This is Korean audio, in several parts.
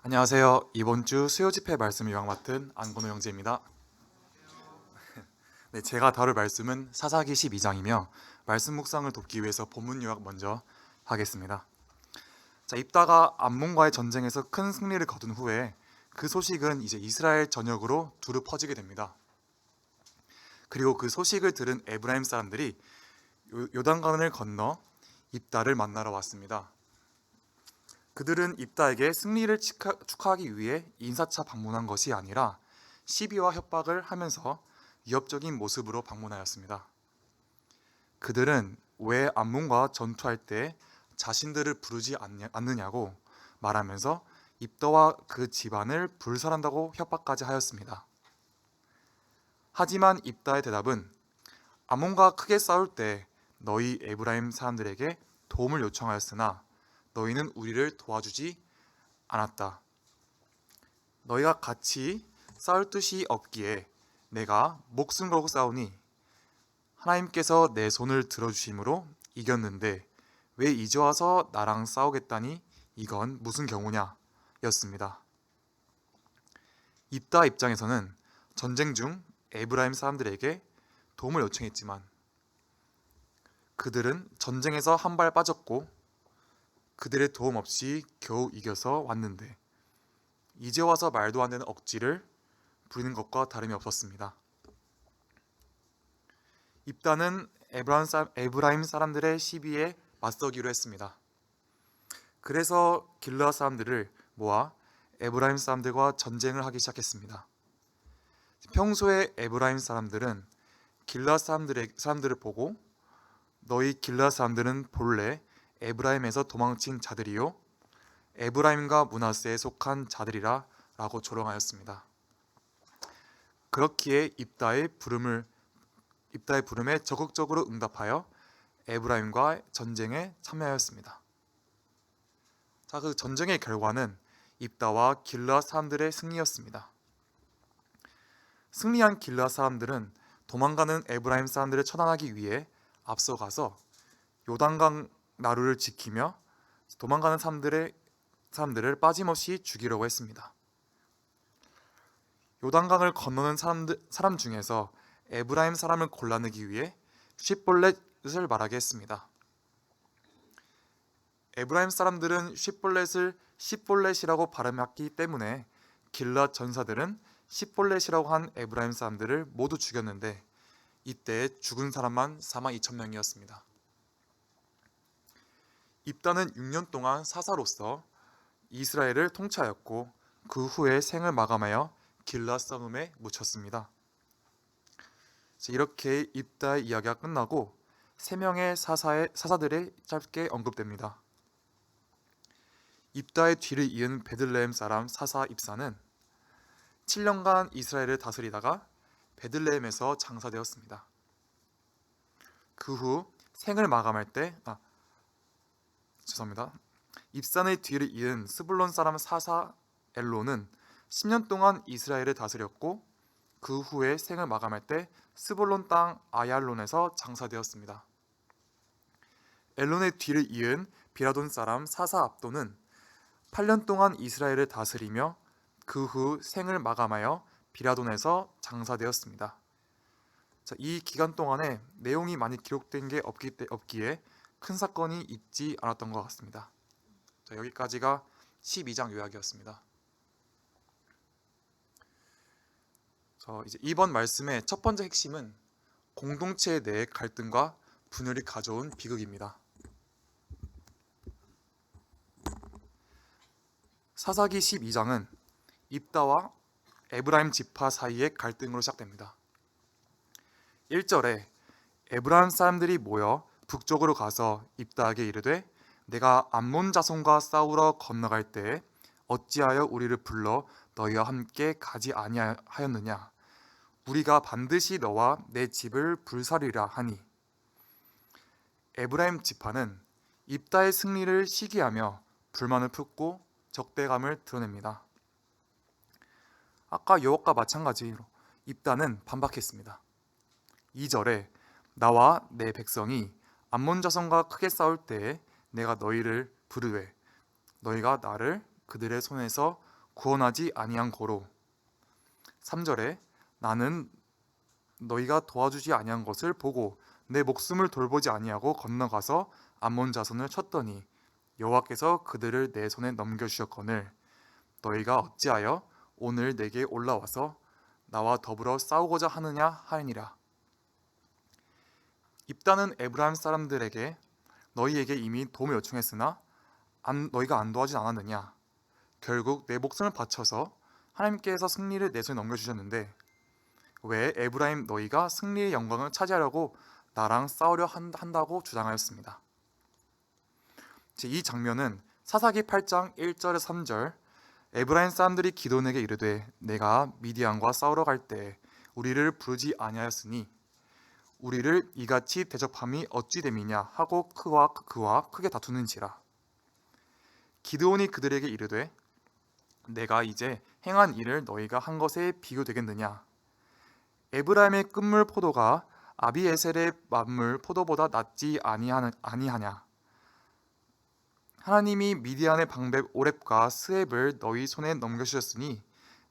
안녕하세요. 이번 주 수요 집회 말씀 요약 맡은 안건호 형제입니다. 네, 제가 다룰 말씀은 사사기 12장이며 말씀 묵상을 돕기 위해서 본문 요약 먼저 하겠습니다. 자, 입다가 암몬과의 전쟁에서 큰 승리를 거둔 후에 그 소식은 이제 이스라엘 전역으로 두루 퍼지게 됩니다. 그리고 그 소식을 들은 에브라임 사람들이 요단강을 건너 입다를 만나러 왔습니다. 그들은 입다에게 승리를 축하하기 위해 인사차 방문한 것이 아니라 시비와 협박을 하면서 위협적인 모습으로 방문하였습니다. 그들은 왜 암몬과 전투할 때 자신들을 부르지 않느냐고 말하면서 입다와 그 집안을 불살한다고 협박까지 하였습니다. 하지만 입다의 대답은 암몬과 크게 싸울 때 너희 에브라임 사람들에게 도움을 요청하였으나 너희는 우리를 도와주지 않았다. 너희가 같이 싸울 뜻이 없기에 내가 목숨 걸고 싸우니 하나님께서 내 손을 들어주심으로 이겼는데 왜 이제 와서 나랑 싸우겠다니 이건 무슨 경우냐 였습니다. 입다 입장에서는 전쟁 중 에브라임 사람들에게 도움을 요청했지만 그들은 전쟁에서 한 발 빠졌고 그들의 도움 없이 겨우 이겨서 왔는데 이제 와서 말도 안 되는 억지를 부리는 것과 다름이 없었습니다. 입다는 에브라임 사람들의 시비에 맞서기로 했습니다. 그래서 길르앗 사람들을 모아 에브라임 사람들과 전쟁을 하기 시작했습니다. 평소에 에브라임 사람들은 길르앗 사람들을 보고 너희 길르앗 사람들은 본래 에브라임에서 도망친 자들이요 에브라임과 므낫세에 속한 자들이라 라고 조롱하였습니다. 그렇기에 입다의 부름에 적극적으로 응답하여 에브라임과 전쟁에 참여하였습니다. 자, 그 전쟁의 결과는 입다와 길르앗 사람들의 승리였습니다. 승리한 길르앗 사람들은 도망가는 에브라임 사람들을 처단하기 위해 앞서가서 요단강 나루를 지키며 도망가는 사람들을 빠짐없이 죽이려고 했습니다. 요단강을 건너는 사람 중에서 에브라임 사람을 골라내기 위해 쉿볼렛을 말하게 했습니다. 에브라임 사람들은 쉿볼렛을 쉿볼렛이라고 발음했기 때문에 길앗 전사들은 쉿볼렛이라고 한 에브라임 사람들을 모두 죽였는데 이때 죽은 사람만 42,000명이었습니다. 입다는 6년 동안 사사로서 이스라엘을 통치하였고 그 후에 생을 마감하여 길앗 싸움에 묻혔습니다. 이렇게 입다의 이야기가 끝나고 3명의 사사들이 짧게 언급됩니다. 입다의 뒤를 이은 베들레헴 사람 사사 입사는 7년간 이스라엘을 다스리다가 베들레헴에서 장사되었습니다. 그 후 생을 마감할 때 입산의 뒤를 이은 스불론 사람 사사 엘론은 10년 동안 이스라엘을 다스렸고 그 후에 생을 마감할 때 스불론 땅 아얄론에서 장사되었습니다. 엘론의 뒤를 이은 비라돈 사람 사사 압도는 8년 동안 이스라엘을 다스리며 그 후 생을 마감하여 비라돈에서 장사되었습니다. 이 기간 동안에 내용이 많이 기록된 게 없기에 큰 사건이 있지 않았던 것 같습니다. 여기까지가 12장 요약이었습니다. 이제 이번 말씀의 첫 번째 핵심은 공동체 내의 갈등과 분열이 가져온 비극입니다. 사사기 12장은 입다와 에브라임 지파 사이의 갈등으로 시작됩니다. 1절에 에브라임 사람들이 모여 북쪽으로 가서 입다에게 이르되 내가 암몬 자손과 싸우러 건너갈 때에 어찌하여 우리를 불러 너희와 함께 가지 아니하였느냐 우리가 반드시 너와 내 집을 불사리라 하니 에브라임 지파는 입다의 승리를 시기하며 불만을 품고 적대감을 드러냅니다. 아까 여호와과 마찬가지로 입다는 반박했습니다. 2절에 나와 내 백성이 암몬 자손과 크게 싸울 때에 내가 너희를 부르되 너희가 나를 그들의 손에서 구원하지 아니한 고로. 3절에 나는 너희가 도와주지 아니한 것을 보고 내 목숨을 돌보지 아니하고 건너가서 암몬 자손을 쳤더니 여호와께서 그들을 내 손에 넘겨주셨거늘 너희가 어찌하여 오늘 내게 올라와서 나와 더불어 싸우고자 하느냐 하니라. 입다는 에브라임 사람들에게 너희에게 이미 도움을 요청했으나 너희가 안 도와주지 않았느냐. 결국 내 목숨을 바쳐서 하나님께서 승리를 내 손에 넘겨주셨는데 왜 에브라임 너희가 승리의 영광을 차지하려고 나랑 싸우려 한다고 주장하였습니다. 이 장면은 사사기 8장 1절에서 3절 에브라임 사람들이 기드온에게 이르되 내가 미디안과 싸우러 갈 때 우리를 부르지 아니하였으니 우리를 이같이 대접함이 어찌 됨이냐 하고 그와 크게 다투는지라. 기드온이 그들에게 이르되 내가 이제 행한 일을 너희가 한 것에 비교되겠느냐. 에브라임의 끝물 포도가 아비에셀의 만물 포도보다 낫지 아니하냐. 하나님이 미디안의 방백 오렙과 스앱을 너희 손에 넘겨주셨으니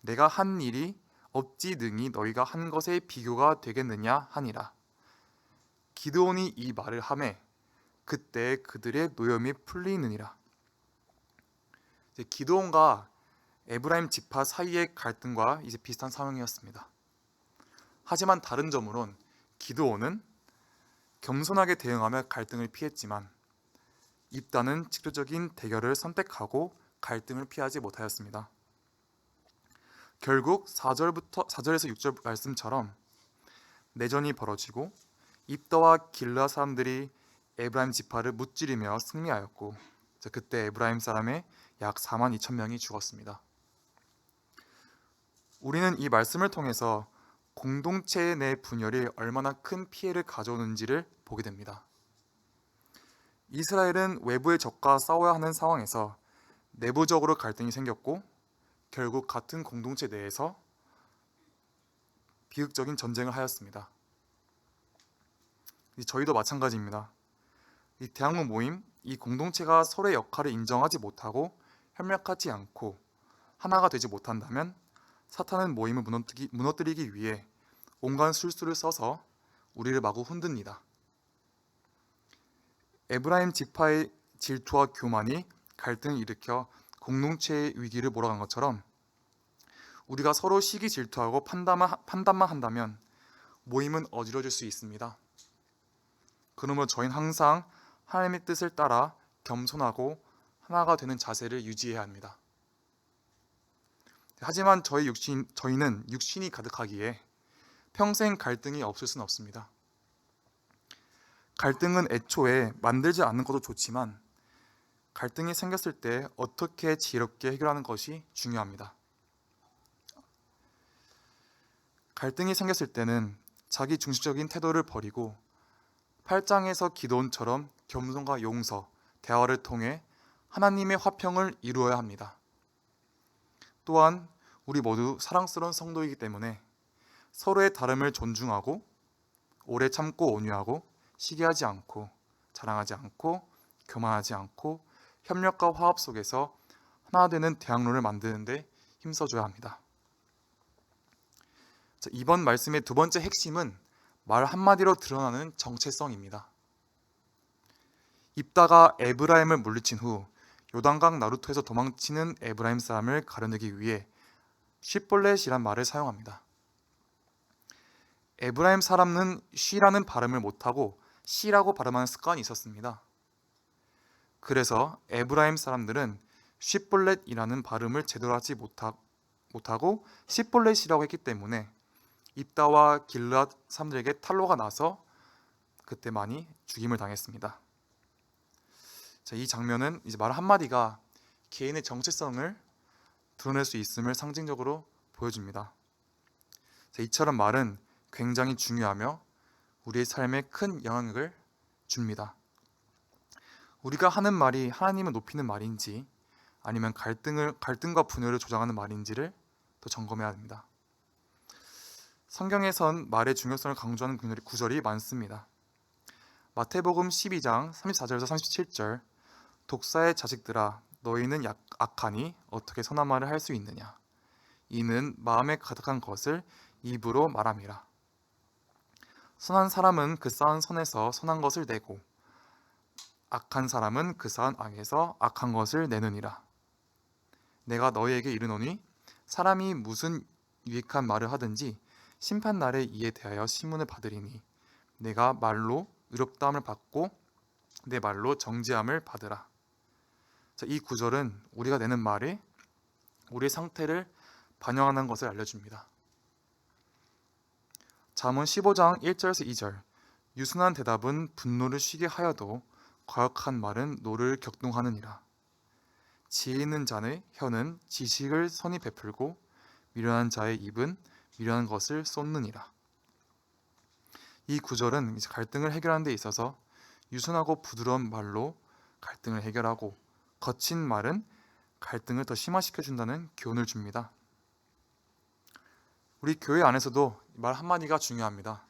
내가 한 일이 어찌 능히 너희가 한 것에 비교가 되겠느냐 하니라. 기드온이 이 말을 하매 그때 그들의 노염이 풀리느니라. 기드온과 에브라임 지파 사이의 갈등과 이제 비슷한 상황이었습니다. 하지만 다른 점으론 기드온은 겸손하게 대응하며 갈등을 피했지만 입다는 직접적인 대결을 선택하고 갈등을 피하지 못하였습니다. 결국 4절에서 6절 말씀처럼 내전이 벌어지고 입다와 길르앗 사람들이 에브라임 지파를 무찌르며 승리하였고 그때 에브라임 사람의 약 4만 2천 명이 죽었습니다. 우리는 이 말씀을 통해서 공동체 내 분열이 얼마나 큰 피해를 가져오는지를 보게 됩니다. 이스라엘은 외부의 적과 싸워야 하는 상황에서 내부적으로 갈등이 생겼고 결국 같은 공동체 내에서 비극적인 전쟁을 하였습니다. 저희도 마찬가지입니다. 이 대학로 모임, 이 공동체가 서로의 역할을 인정하지 못하고 협력하지 않고 하나가 되지 못한다면 사탄은 모임을 무너뜨리기 위해 온갖 술수를 써서 우리를 마구 흔듭니다. 에브라임 지파의 질투와 교만이 갈등을 일으켜 공동체의 위기를 몰아간 것처럼 우리가 서로 시기 질투하고 판단만 한다면 모임은 어지러질 수 있습니다. 그러므로 저희는 항상 하나님의 뜻을 따라 겸손하고 하나가 되는 자세를 유지해야 합니다. 하지만 저희는 육신이 가득하기에 평생 갈등이 없을 수는 없습니다. 갈등은 애초에 만들지 않는 것도 좋지만 갈등이 생겼을 때 어떻게 지혜롭게 해결하는 것이 중요합니다. 갈등이 생겼을 때는 자기 중심적인 태도를 버리고 8장에서 기드온처럼 겸손과 용서, 대화를 통해 하나님의 화평을 이루어야 합니다. 또한 우리 모두 사랑스러운 성도이기 때문에 서로의 다름을 존중하고 오래 참고 온유하고 시기하지 않고 자랑하지 않고 교만하지 않고 협력과 화합 속에서 하나 되는 대학로를 만드는 데 힘써줘야 합니다. 이번 말씀의 두 번째 핵심은 말 한마디로 드러나는 정체성입니다. 입다가 에브라임을 물리친 후 요단강 나루토에서 도망치는 에브라임 사람을 가려내기 위해 쉿볼렛이란 말을 사용합니다. 에브라임 사람은 쉬라는 발음을 못하고 시라고 발음하는 습관이 있었습니다. 그래서 에브라임 사람들은 쉿볼렛이라는 발음을 제대로 하지 못하고 쉿볼렛이라고 했기 때문에 입다와 길르앗 사람들에게 탈로가 나서 그때 많이 죽임을 당했습니다. 이 장면은 이제 말 한마디가 개인의 정체성을 드러낼 수 있음을 상징적으로 보여줍니다. 이처럼 말은 굉장히 중요하며 우리의 삶에 큰 영향을 줍니다. 우리가 하는 말이 하나님을 높이는 말인지 아니면 갈등과 분열을 조장하는 말인지를 또 점검해야 합니다. 성경에선 말의 중요성을 강조하는 구절이 많습니다. 마태복음 12장 34절에서 37절 독사의 자식들아 너희는 악하니 어떻게 선한 말을 할 수 있느냐? 이는 마음에 가득한 것을 입으로 말함이라. 선한 사람은 그 쌓은 선에서 선한 것을 내고 악한 사람은 그 쌓은 악에서 악한 것을 내느니라. 내가 너희에게 이르노니 사람이 무슨 유익한 말을 하든지 심판 날에 이에 대하여 심문을 받으리니 내가 말로 의롭다함을 받고 내 말로 정죄함을 받으라. 자, 이 구절은 우리가 내는 말이 우리의 상태를 반영하는 것을 알려줍니다. 잠언 15장 1절에서 2절. 유순한 대답은 분노를 쉬게 하여도 과역한 말은 노를 격동하느니라. 지혜 있는 자의 혀는 지식을 선히 베풀고 미련한 자의 입은 미련한 것을 쏟느니라. 이 구절은 이제 갈등을 해결하는 데 있어서 유순하고 부드러운 말로 갈등을 해결하고 거친 말은 갈등을 더 심화시켜 준다는 교훈을 줍니다. 우리 교회 안에서도 말 한마디가 중요합니다.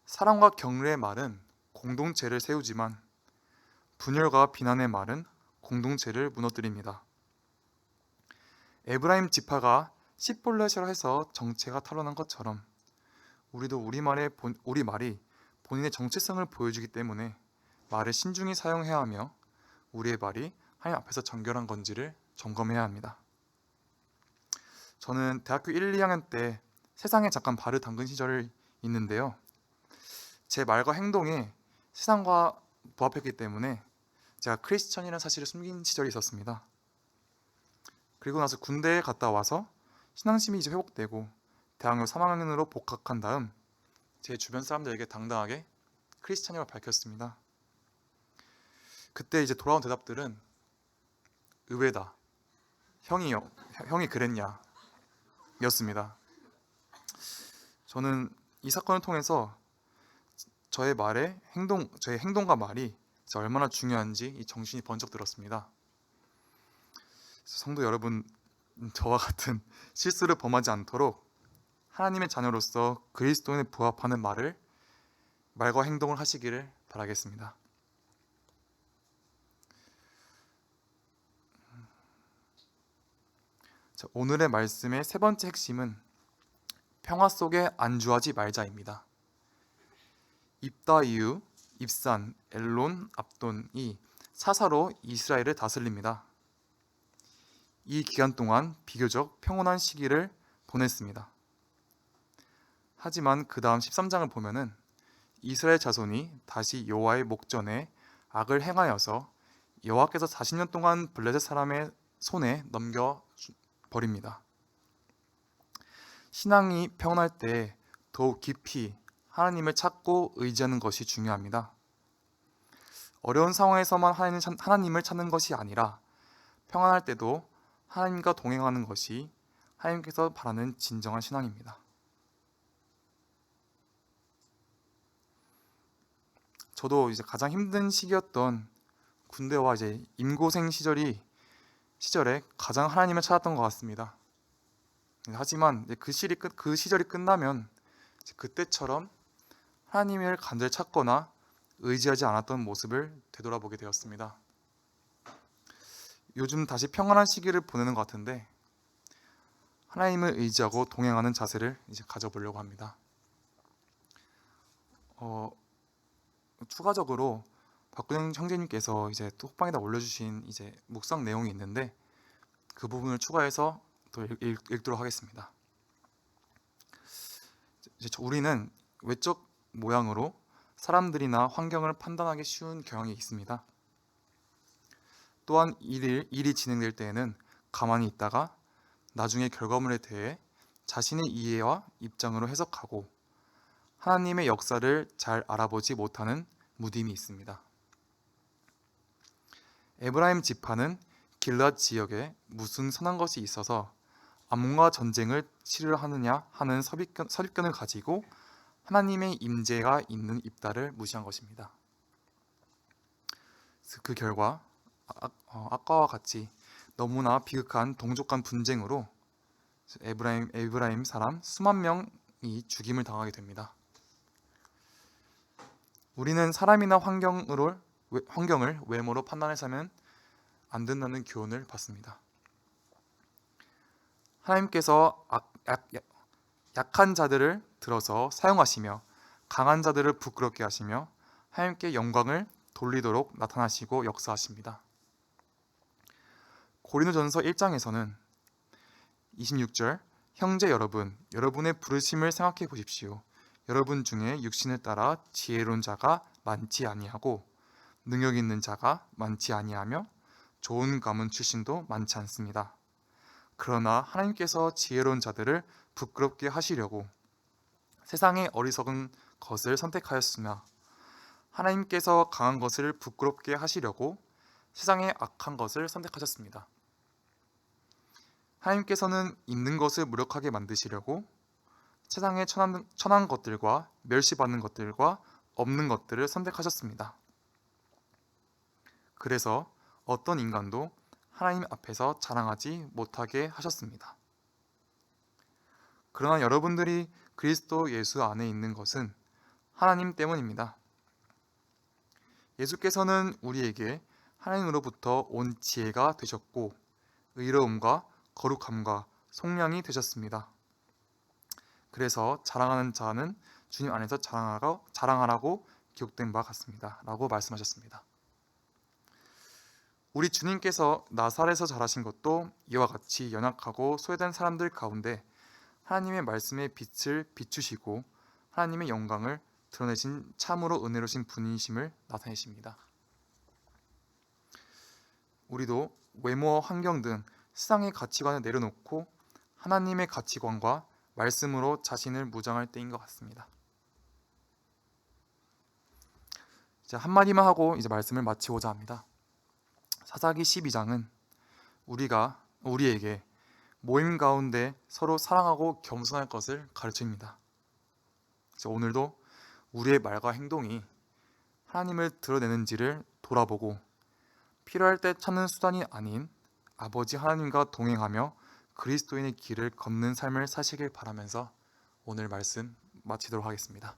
사랑과 격려의 말은 공동체를 세우지만 분열과 비난의 말은 공동체를 무너뜨립니다. 에브라임 지파가 십볼렛이라 해서 정체가 탄로난 것처럼 우리도 우리 말이 본인의 정체성을 보여주기 때문에 말을 신중히 사용해야 하며 우리의 말이 하나님 앞에서 정결한 건지를 점검해야 합니다. 저는 대학교 1, 2학년 때 세상에 잠깐 발을 담근 시절이 있는데요. 제 말과 행동이 세상과 부합했기 때문에 제가 크리스천이라는 사실을 숨긴 시절이 있었습니다. 그리고 나서 군대에 갔다 와서 신앙심이 이제 회복되고 대학교 3학년으로 복학한 다음 제 주변 사람들에게 당당하게 크리스천임을 밝혔습니다. 그때 이제 돌아온 대답들은 의외다, 형이 그랬냐 였습니다. 저는 이 사건을 통해서 저의 행동과 말이 얼마나 중요한지 이 정신이 번쩍 들었습니다. 성도 여러분, 저와 같은 실수를 범하지 않도록 하나님의 자녀로서 그리스도인에 부합하는 말과 행동을 하시기를 바라겠습니다. 자, 오늘의 말씀의 세 번째 핵심은 평화 속에 안주하지 말자입니다. 입다이유, 입산, 엘론, 압돈이 사사로 이스라엘을 다스립니다. 이 기간 동안 비교적 평온한 시기를 보냈습니다. 하지만 그 다음 13장을 보면은 이스라엘 자손이 다시 여호와의 목전에 악을 행하여서 여호와께서 40년 동안 블레셋 사람의 손에 넘겨버립니다. 신앙이 평온할 때 더욱 깊이 하나님을 찾고 의지하는 것이 중요합니다. 어려운 상황에서만 하나님을 찾는 것이 아니라 평안할 때도 하나님과 동행하는 것이 하나님께서 바라는 진정한 신앙입니다. 저도 이제 가장 힘든 시기였던 군대와 이제 임고생 시절에 가장 하나님을 찾았던 것 같습니다. 하지만 그 시절이 끝나면 그때처럼 하나님을 간절히 찾거나 의지하지 않았던 모습을 되돌아보게 되었습니다. 요즘 다시 평안한 시기를 보내는 것 같은데 하나님을 의지하고 동행하는 자세를 이제 가져보려고 합니다. 추가적으로 박근영 형제님께서 이제 톡방에다 올려주신 이제 묵상 내용이 있는데 그 부분을 추가해서 또 읽도록 하겠습니다. 우리는 외적 모양으로 사람들이나 환경을 판단하기 쉬운 경향이 있습니다. 또한 일이 진행될 때에는 가만히 있다가 나중에 결과물에 대해 자신의 이해와 입장으로 해석하고 하나님의 역사를 잘 알아보지 못하는 무딤이 있습니다. 에브라임 지파는 길앗 지역에 무슨 선한 것이 있어서 암몬과 전쟁을 치르려 하느냐 하는 선입견을 가지고 하나님의 임재가 있는 입다를 무시한 것입니다. 그 결과 아까와 같이 너무나 비극한 동족 간 분쟁으로 에브라임 사람 수만 명이 죽임을 당하게 됩니다. 우리는 사람이나 환경을 외모로 판단해서는 안 된다는 교훈을 받습니다. 하나님께서 약한 자들을 들어서 사용하시며 강한 자들을 부끄럽게 하시며 하나님께 영광을 돌리도록 나타나시고 역사하십니다. 고린도전서 1장에서는 26절 형제 여러분, 여러분의 부르심을 생각해 보십시오. 여러분 중에 육신을 따라 지혜로운 자가 많지 아니하고 능력 있는 자가 많지 아니하며 좋은 가문 출신도 많지 않습니다. 그러나 하나님께서 지혜로운 자들을 부끄럽게 하시려고 세상의 어리석은 것을 선택하였으나 하나님께서 강한 것을 부끄럽게 하시려고 세상의 악한 것을 선택하셨습니다. 하나님께서는 있는 것을 무력하게 만드시려고 세상의 천한 것들과 멸시받는 것들과 없는 것들을 선택하셨습니다. 그래서 어떤 인간도 하나님 앞에서 자랑하지 못하게 하셨습니다. 그러나 여러분들이 그리스도 예수 안에 있는 것은 하나님 때문입니다. 예수께서는 우리에게 하나님으로부터 온 지혜가 되셨고 의로움과 거룩함과 속량이 되셨습니다. 그래서 자랑하는 자는 주님 안에서 자랑하라고 기록된 바 같습니다. 라고 말씀하셨습니다. 우리 주님께서 나사렛에서 자라신 것도 이와 같이 연약하고 소외된 사람들 가운데 하나님의 말씀의 빛을 비추시고 하나님의 영광을 드러내신 참으로 은혜로우신 분이심을 나타내십니다. 우리도 외모와 환경 등 세상의 가치관을 내려놓고 하나님의 가치관과 말씀으로 자신을 무장할 때인 것 같습니다. 이제 한마디만 하고 이제 말씀을 마치고자 합니다. 사사기 12장은 우리에게 모임 가운데 서로 사랑하고 겸손할 것을 가르칩니다. 오늘도 우리의 말과 행동이 하나님을 드러내는지를 돌아보고 필요할 때 찾는 수단이 아닌 아버지 하나님과 동행하며 그리스도인의 길을 걷는 삶을 사시길 바라면서 오늘 말씀 마치도록 하겠습니다.